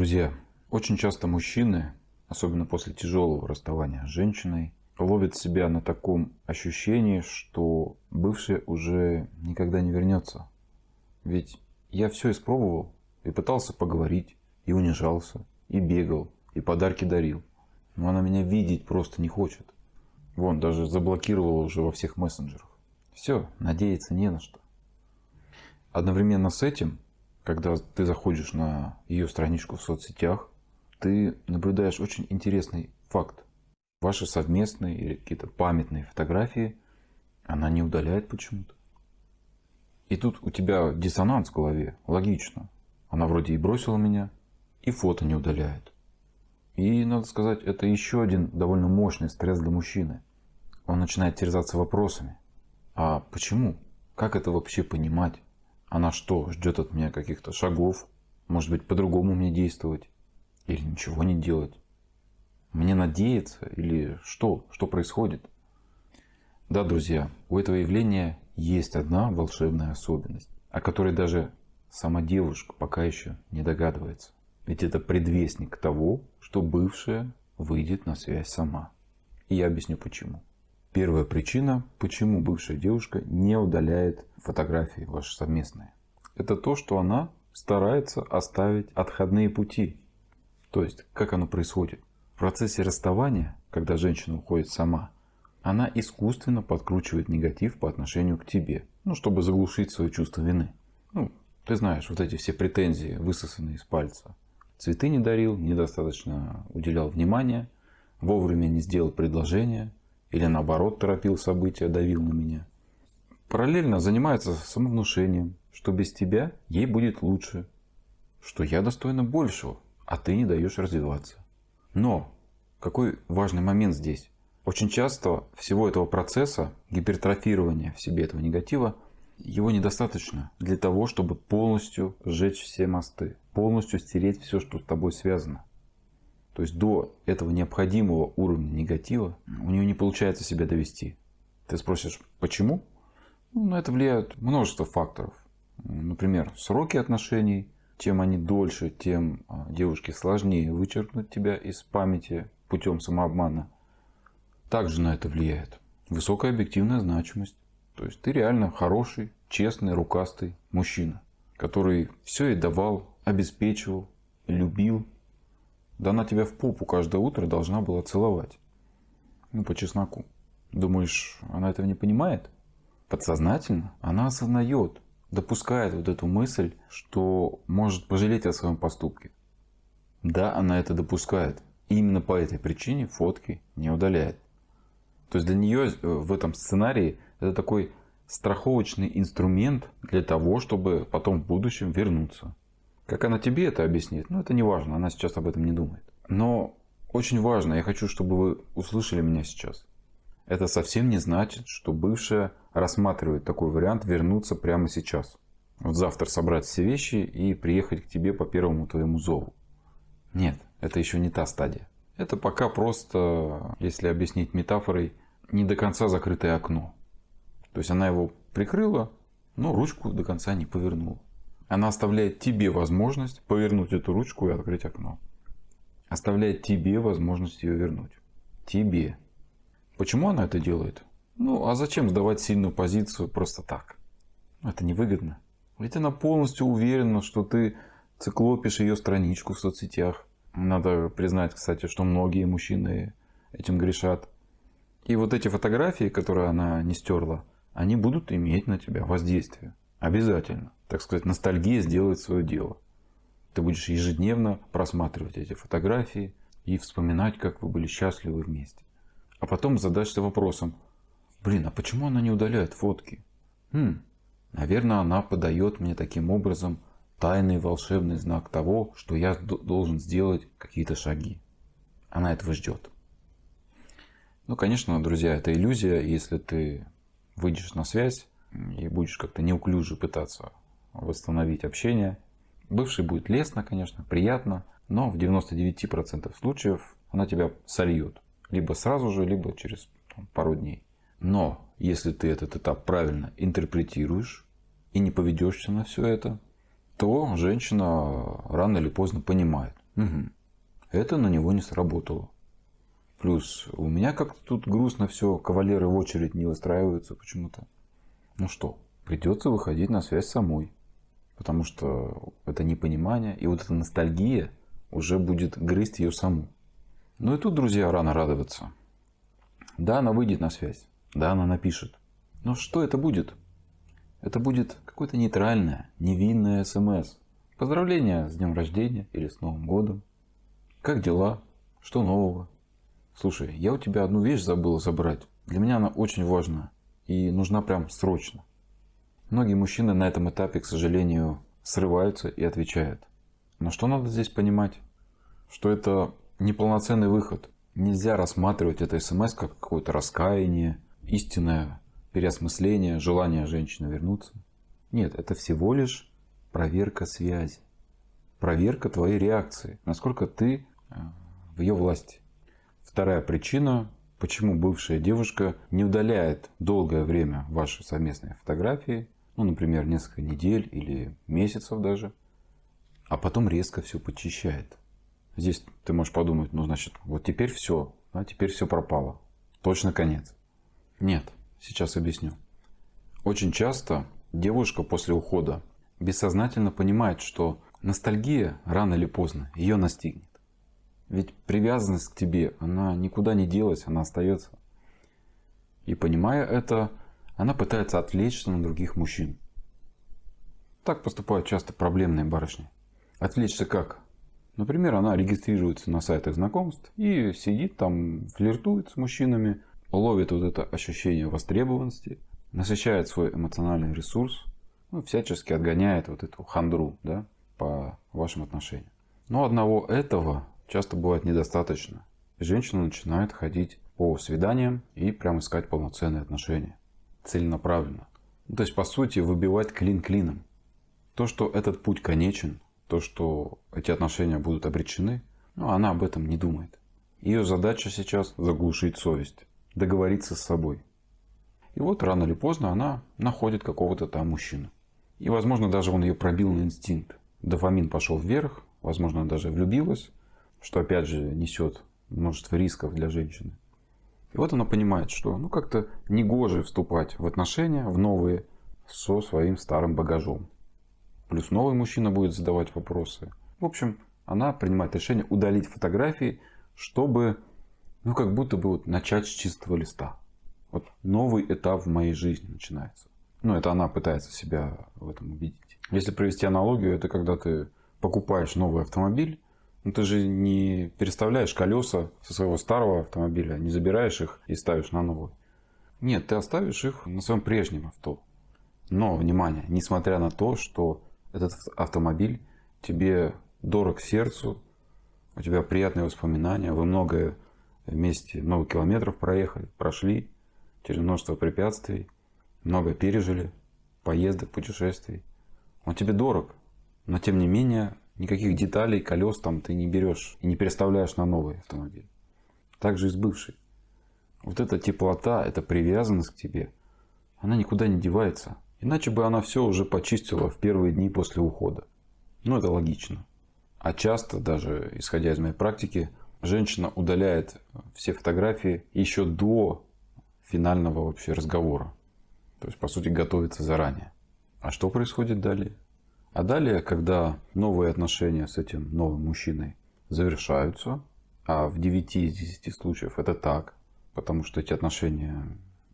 Друзья, очень часто мужчины, особенно после тяжелого расставания с женщиной, ловят себя на таком ощущении, что бывшая уже никогда не вернется. Ведь я все испробовал и пытался поговорить, и унижался, и бегал, и подарки дарил. Но она меня видеть просто не хочет. Вон, даже заблокировала уже во всех мессенджерах. Все, надеяться не на что. Одновременно с этим, когда ты заходишь на ее страничку в соцсетях, ты наблюдаешь очень интересный факт. Ваши совместные или какие-то памятные фотографии она не удаляет почему-то. И тут у тебя диссонанс в голове. Логично. Она вроде и бросила меня, и фото не удаляет. И, надо сказать, это еще один довольно мощный стресс для мужчины. Он начинает терзаться вопросами. А почему? Как это вообще понимать? Она что, ждет от меня каких-то шагов? Может быть, по-другому мне действовать? Или ничего не делать? Мне надеяться? Или что? Что происходит? Да, друзья, у этого явления есть одна волшебная особенность, о которой даже сама девушка пока еще не догадывается. Ведь это предвестник того, что бывшая выйдет на связь сама. И я объясню почему. Первая причина, почему бывшая девушка не удаляет фотографии ваши совместные. Это то, что она старается оставить отходные пути. То есть, как оно происходит? В процессе расставания, когда женщина уходит сама, она искусственно подкручивает негатив по отношению к тебе. Чтобы заглушить свое чувство вины. Ты знаешь, вот эти все претензии, высосанные из пальца. Цветы не дарил, недостаточно уделял внимания, вовремя не сделал предложение. Или наоборот торопил события, давил на меня. Параллельно занимается самовнушением, что без тебя ей будет лучше. Что я достойна большего, а ты не даешь развиваться. Но какой важный момент здесь. Очень часто всего этого процесса, гипертрофирования в себе этого негатива, его недостаточно для того, чтобы полностью сжечь все мосты. Полностью стереть все, что с тобой связано. То есть до этого необходимого уровня негатива у нее не получается себя довести. Ты спросишь, почему? На это влияют множество факторов. Например, сроки отношений. Чем они дольше, тем девушке сложнее вычеркнуть тебя из памяти путем самообмана. Также на это влияет высокая объективная значимость. То есть ты реально хороший, честный, рукастый мужчина, который все ей давал, обеспечивал, любил. Да она тебя в попу каждое утро должна была целовать. По чесноку. Думаешь, она этого не понимает? Подсознательно она осознает, допускает вот эту мысль, что может пожалеть о своем поступке. Да, она это допускает. И именно по этой причине фотки не удаляет. То есть для нее в этом сценарии это такой страховочный инструмент для того, чтобы потом в будущем вернуться. Как она тебе это объяснит? Это не важно, она сейчас об этом не думает. Но очень важно, я хочу, чтобы вы услышали меня сейчас. Это совсем не значит, что бывшая рассматривает такой вариант вернуться прямо сейчас. Вот завтра собрать все вещи и приехать к тебе по первому твоему зову. Нет, это еще не та стадия. Это пока просто, если объяснить метафорой, не до конца закрытое окно. То есть она его прикрыла, но ручку до конца не повернула. Она оставляет тебе возможность повернуть эту ручку и открыть окно. Оставляет тебе возможность ее вернуть. Тебе. Почему она это делает? А зачем сдавать сильную позицию просто так? Это невыгодно. Ведь она полностью уверена, что ты циклопишь ее страничку в соцсетях. Надо признать, кстати, что многие мужчины этим грешат. И вот эти фотографии, которые она не стерла, они будут иметь на тебя воздействие. Обязательно. Так сказать, ностальгия сделает свое дело. Ты будешь ежедневно просматривать эти фотографии и вспоминать, как вы были счастливы вместе. А потом задашься вопросом, а почему она не удаляет фотки? Наверное, она подает мне таким образом тайный волшебный знак того, что я должен сделать какие-то шаги. Она этого ждет. Конечно, друзья, это иллюзия, если ты выйдешь на связь и будешь как-то неуклюже пытаться восстановить общение. Бывший будет лестно, конечно, приятно, но в 99% случаев она тебя сольет. Либо сразу же, либо через пару дней. Но если ты этот этап правильно интерпретируешь и не поведешься на все это, то женщина рано или поздно понимает, Угу. Это на него не сработало. Плюс у меня как-то тут грустно все, кавалеры в очередь не выстраиваются почему-то. Ну что, придется выходить на связь самой. Потому что это непонимание и вот эта ностальгия уже будет грызть ее саму. Ну и тут, друзья, рано радоваться. Да, она выйдет на связь. Да, она напишет. Но что это будет? Это будет какое-то нейтральное, невинное СМС. Поздравления с днем рождения или с Новым годом. Как дела? Что нового? Слушай, я у тебя одну вещь забыл забрать. Для меня она очень важна и нужна прям срочно. Многие мужчины на этом этапе, к сожалению, срываются и отвечают. Но что надо здесь понимать? Что это неполноценный выход. Нельзя рассматривать это СМС как какое-то раскаяние, истинное переосмысление, желание женщины вернуться. Нет, это всего лишь проверка связи. Проверка твоей реакции. Насколько ты в ее власти. Вторая причина, почему бывшая девушка не удаляет долгое время ваши совместные фотографии, ну, например, несколько недель или месяцев даже, а потом резко все почищает. Здесь ты можешь подумать, ну, значит, вот теперь все, да, теперь все пропало. Точно конец. Нет, сейчас объясню. Очень часто девушка после ухода бессознательно понимает, что ностальгия рано или поздно ее настигнет. Ведь привязанность к тебе, она никуда не делась, она остается. И понимая это, она пытается отвлечься на других мужчин. Так поступают часто проблемные барышни. Отвлечься как? Например, она регистрируется на сайтах знакомств и сидит там, флиртует с мужчинами, ловит вот это ощущение востребованности, насыщает свой эмоциональный ресурс, ну, всячески отгоняет вот эту хандру, да, по вашим отношениям. Но одного этого часто бывает недостаточно. И женщина начинает ходить по свиданиям и прям искать полноценные отношения. Целенаправленно. Ну, то есть, по сути, выбивать клин клином. То, что этот путь конечен, то, что эти отношения будут обречены, ну, она об этом не думает. Ее задача сейчас заглушить совесть, договориться с собой. И вот рано или поздно она находит какого-то там мужчину. И, возможно, даже он ее пробил на инстинкт. Дофамин пошел вверх, возможно, она даже влюбилась, что опять же несет множество рисков для женщины. И вот она понимает, что ну как-то негоже вступать в отношения, в новые, со своим старым багажом. Плюс новый мужчина будет задавать вопросы. В общем, она принимает решение удалить фотографии, чтобы, ну как будто бы вот начать с чистого листа. Вот новый этап в моей жизни начинается. Ну, это она пытается себя в этом убедить. Если провести аналогию, это когда ты покупаешь новый автомобиль, но ты же не переставляешь колеса со своего старого автомобиля, не забираешь их и ставишь на новый. Нет, ты оставишь их на своем прежнем авто. Но, внимание, несмотря на то, что этот автомобиль тебе дорог сердцу, у тебя приятные воспоминания, вы многое вместе, много километров проехали, прошли через множество препятствий, много пережили, поездок, путешествий. Он тебе дорог, но тем не менее никаких деталей, колес там ты не берешь и не переставляешь на новый автомобиль. Так же и с бывшей. Вот эта теплота, эта привязанность к тебе, она никуда не девается. Иначе бы она все уже почистила в первые дни после ухода. Ну, это логично. А часто, даже исходя из моей практики, женщина удаляет все фотографии еще до финального вообще разговора. То есть, по сути, готовится заранее. А что происходит далее? А далее, когда новые отношения с этим новым мужчиной завершаются, а в 9 из 10 случаев это так, потому что эти отношения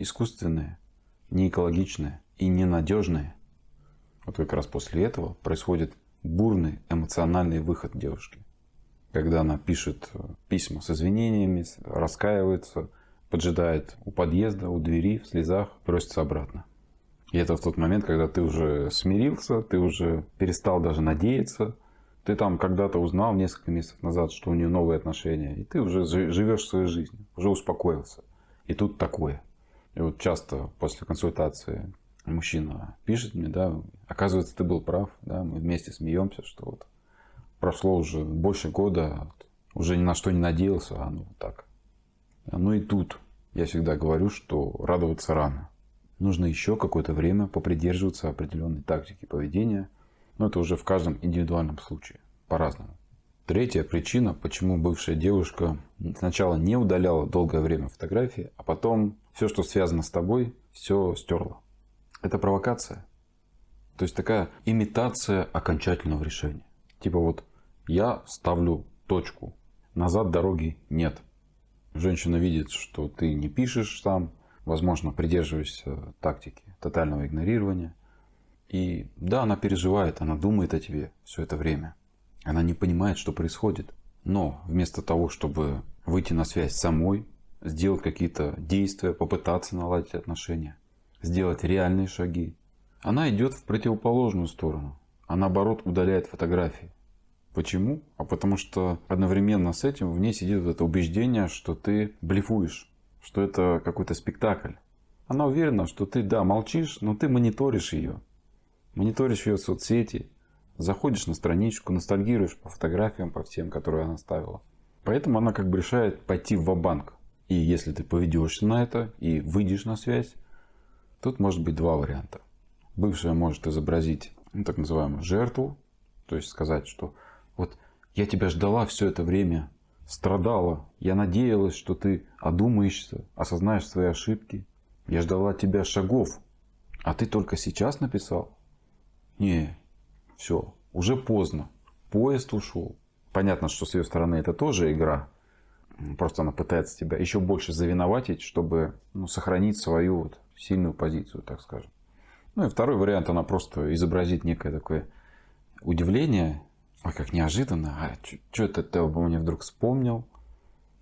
искусственные, не экологичные и ненадежные, вот как раз после этого происходит бурный эмоциональный выход девушки. Когда она пишет письма с извинениями, раскаивается, поджидает у подъезда, у двери, в слезах, просится обратно. И это в тот момент, когда ты уже смирился, ты уже перестал даже надеяться. Ты там когда-то узнал несколько месяцев назад, что у нее новые отношения. И ты уже живешь своей жизнью, уже успокоился. И тут такое. И вот часто после консультации мужчина пишет мне, да, оказывается, ты был прав, да, мы вместе смеемся, что вот прошло уже больше года, уже ни на что не надеялся, а ну вот так. Ну и тут я всегда говорю, что радоваться рано. Нужно еще какое-то время попридерживаться определенной тактики поведения. Но это уже в каждом индивидуальном случае. По-разному. Третья причина, почему бывшая девушка сначала не удаляла долгое время фотографии, а потом все, что связано с тобой, все стерла. Это провокация. То есть такая имитация окончательного решения. Типа вот я ставлю точку, назад дороги нет. Женщина видит, что ты не пишешь сам, возможно, придерживаешься тактики тотального игнорирования. И да, она переживает, она думает о тебе все это время. Она не понимает, что происходит. Но вместо того, чтобы выйти на связь самой, сделать какие-то действия, попытаться наладить отношения, сделать реальные шаги, она идет в противоположную сторону. Она, наоборот, удаляет фотографии. Почему? А потому что одновременно с этим в ней сидит вот это убеждение, что ты блефуешь, что это какой-то спектакль. Она уверена, что ты, да, молчишь, но ты мониторишь ее. Мониторишь ее соцсети, заходишь на страничку, ностальгируешь по фотографиям, по всем, которые она ставила. Поэтому она как бы решает пойти в-ва-банк. И если ты поведешься на это и выйдешь на связь, тут может быть два варианта. Бывшая может изобразить так называемую жертву, то есть сказать, что вот я тебя ждала все это время, страдала, я надеялась, что ты одумаешься, осознаешь свои ошибки. Я ждала тебя шагов, а ты только сейчас написал? Не, все, уже поздно, поезд ушел. Понятно, что с ее стороны это тоже игра. Просто она пытается тебя еще больше завиноватить, чтобы сохранить свою сильную позицию, так скажем. Ну и второй вариант, она просто изобразит некое такое удивление. Ой, как неожиданно. А что это ты обо мне вдруг вспомнил?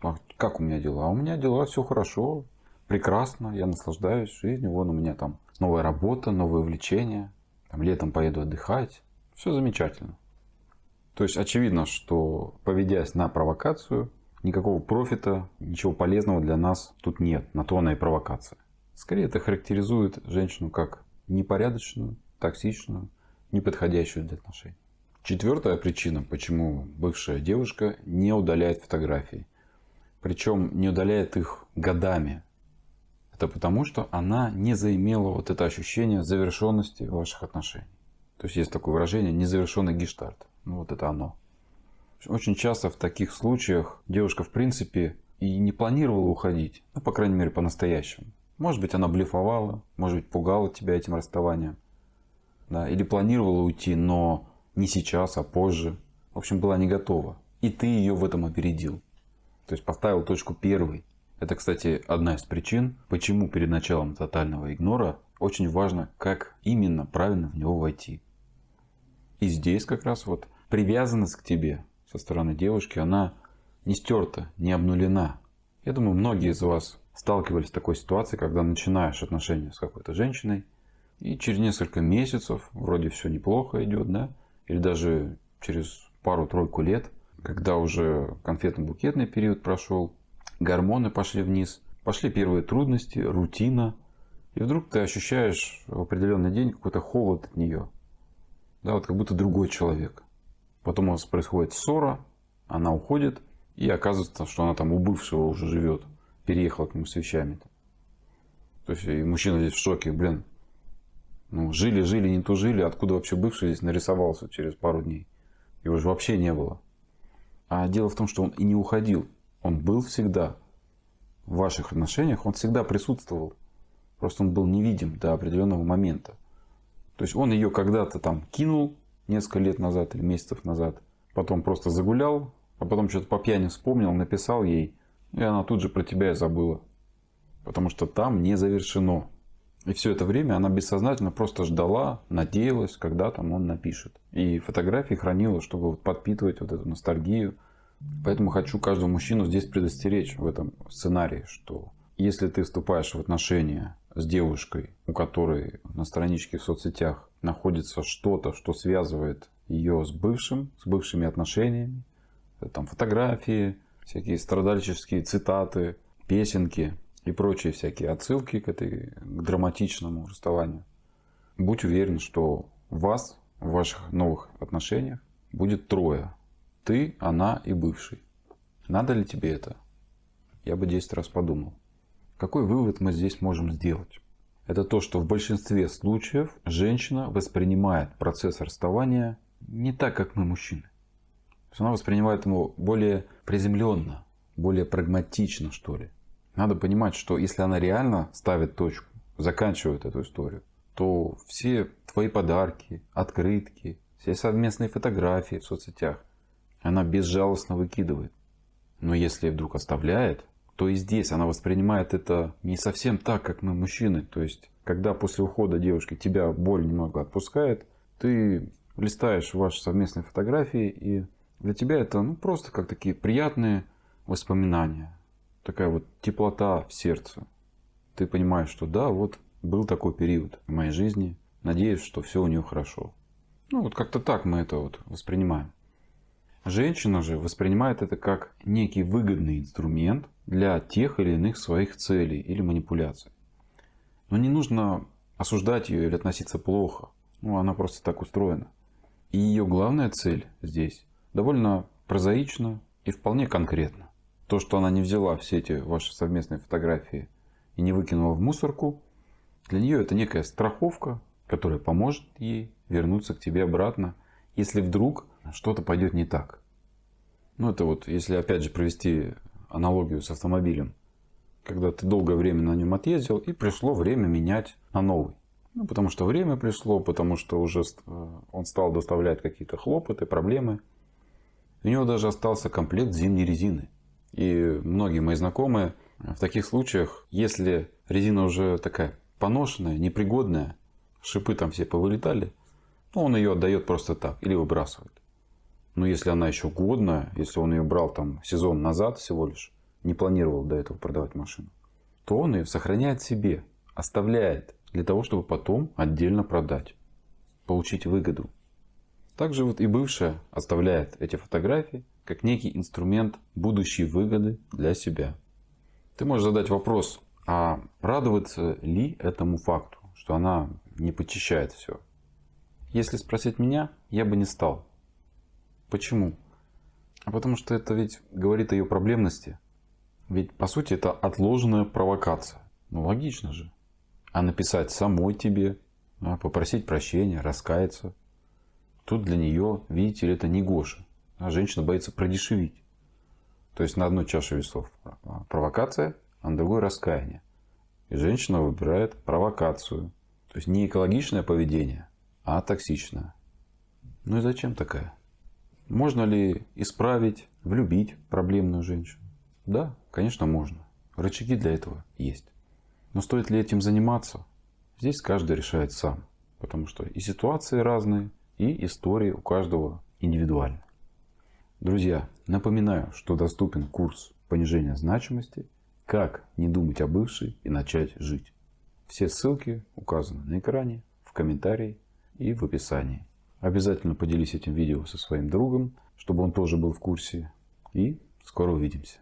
А как у меня дела? А у меня дела все хорошо, прекрасно, я наслаждаюсь жизнью. Вон у меня там новая работа, новые увлечения. Там летом поеду отдыхать. Все замечательно. То есть очевидно, что поведясь на провокацию, никакого профита, ничего полезного для нас тут нет. На то она и провокация. Скорее это характеризует женщину как непорядочную, токсичную, неподходящую для отношений. Четвертая причина, почему бывшая девушка не удаляет фотографии. Причем не удаляет их годами. Это потому, что она не заимела вот это ощущение завершенности ваших отношений. То есть есть такое выражение незавершенный гештальт. Вот это оно. Очень часто в таких случаях девушка в принципе и не планировала уходить. По крайней мере по-настоящему. Может быть она блефовала, может быть пугала тебя этим расставанием. Да, или планировала уйти, но не сейчас, а позже. В общем, была не готова. И ты ее в этом опередил. То есть поставил точку первой. Это, кстати, одна из причин, почему перед началом тотального игнора очень важно, как именно правильно в него войти. И здесь как раз привязанность к тебе со стороны девушки, она не стерта, не обнулена. Я думаю, многие из вас сталкивались с такой ситуацией, когда начинаешь отношения с какой-то женщиной, и через несколько месяцев вроде все неплохо идет, да? Или даже через пару-тройку лет, когда уже конфетно-букетный период прошел, гормоны пошли вниз, пошли первые трудности, рутина. И вдруг ты ощущаешь в определенный день какой-то холод от нее. Да, как будто другой человек. Потом у вас происходит ссора, она уходит, и оказывается, что она там у бывшего уже живет. Переехала к нему с вещами. То есть и мужчина здесь в шоке, жили, не тужили, откуда вообще бывший здесь нарисовался через пару дней. Его же вообще не было. А дело в том, что он и не уходил. Он был всегда. В ваших отношениях он всегда присутствовал. Просто он был невидим до определенного момента. То есть он ее когда-то там кинул несколько лет назад или месяцев назад. Потом просто загулял. А потом что-то по пьяни вспомнил, написал ей. И она тут же про тебя и забыла. Потому что там не завершено. И все это время она бессознательно просто ждала, надеялась, когда там он напишет. И фотографии хранила, чтобы подпитывать эту ностальгию. Поэтому хочу каждого мужчину здесь предостеречь в этом сценарии, что если ты вступаешь в отношения с девушкой, у которой на страничке в соцсетях находится что-то, что связывает ее с бывшим, с бывшими отношениями, там фотографии, всякие страдальческие цитаты, песенки и прочие всякие отсылки к драматичному расставанию. Будь уверен, что вас в ваших новых отношениях будет трое. Ты, она и бывший. Надо ли тебе это? Я бы 10 раз подумал. Какой вывод мы здесь можем сделать? Это то, что в большинстве случаев женщина воспринимает процесс расставания не так, как мы, мужчины. То есть она воспринимает его более приземленно, более прагматично, что ли. Надо понимать, что если она реально ставит точку, заканчивает эту историю, то все твои подарки, открытки, все совместные фотографии в соцсетях она безжалостно выкидывает. Но если вдруг оставляет, то и здесь она воспринимает это не совсем так, как мы, мужчины. То есть, когда после ухода девушки тебя боль немного отпускает, ты листаешь ваши совместные фотографии, и для тебя это просто как такие приятные воспоминания. Такая вот теплота в сердце. Ты понимаешь, что да, вот был такой период в моей жизни. Надеюсь, что все у нее хорошо. Вот как-то так мы это вот воспринимаем. Женщина же воспринимает это как некий выгодный инструмент для тех или иных своих целей или манипуляций. Но не нужно осуждать ее или относиться плохо. Она просто так устроена. И ее главная цель здесь довольно прозаична и вполне конкретна. То, что она не взяла все эти ваши совместные фотографии и не выкинула в мусорку, для нее это некая страховка, которая поможет ей вернуться к тебе обратно, если вдруг что-то пойдет не так. Это вот, если опять же провести аналогию с автомобилем. Когда ты долгое время на нем отъездил, и пришло время менять на новый. Потому что время пришло, потому что уже он стал доставлять какие-то хлопоты, проблемы. У него даже остался комплект зимней резины. И многие мои знакомые в таких случаях, если резина уже такая поношенная, непригодная, шипы там все повылетали, он ее отдает просто так или выбрасывает. Но если она еще годная, если он ее брал там сезон назад всего лишь, не планировал до этого продавать машину, то он ее сохраняет себе, оставляет для того, чтобы потом отдельно продать, получить выгоду. Также вот и бывшая оставляет эти фотографии как некий инструмент будущей выгоды для себя. Ты можешь задать вопрос, а радоваться ли этому факту, что она не почищает все? Если спросить меня, я бы не стал. Почему? Потому что это ведь говорит о ее проблемности. Ведь по сути это отложенная провокация. Логично же. А написать самой тебе, попросить прощения, раскаяться. Тут для нее, видите ли, это не гоже. Женщина боится продешевить. То есть на одной чаше весов провокация, а на другой раскаяние. И женщина выбирает провокацию. То есть не экологичное поведение, а токсичное. И зачем такая? Можно ли исправить, влюбить проблемную женщину? Да, конечно, можно. Рычаги для этого есть. Но стоит ли этим заниматься? Здесь каждый решает сам. Потому что и ситуации разные, и истории у каждого индивидуальны. Друзья, напоминаю, что доступен курс понижения значимости «Как не думать о бывшей и начать жить». Все ссылки указаны на экране, в комментарии и в описании. Обязательно поделись этим видео со своим другом, чтобы он тоже был в курсе. И скоро увидимся.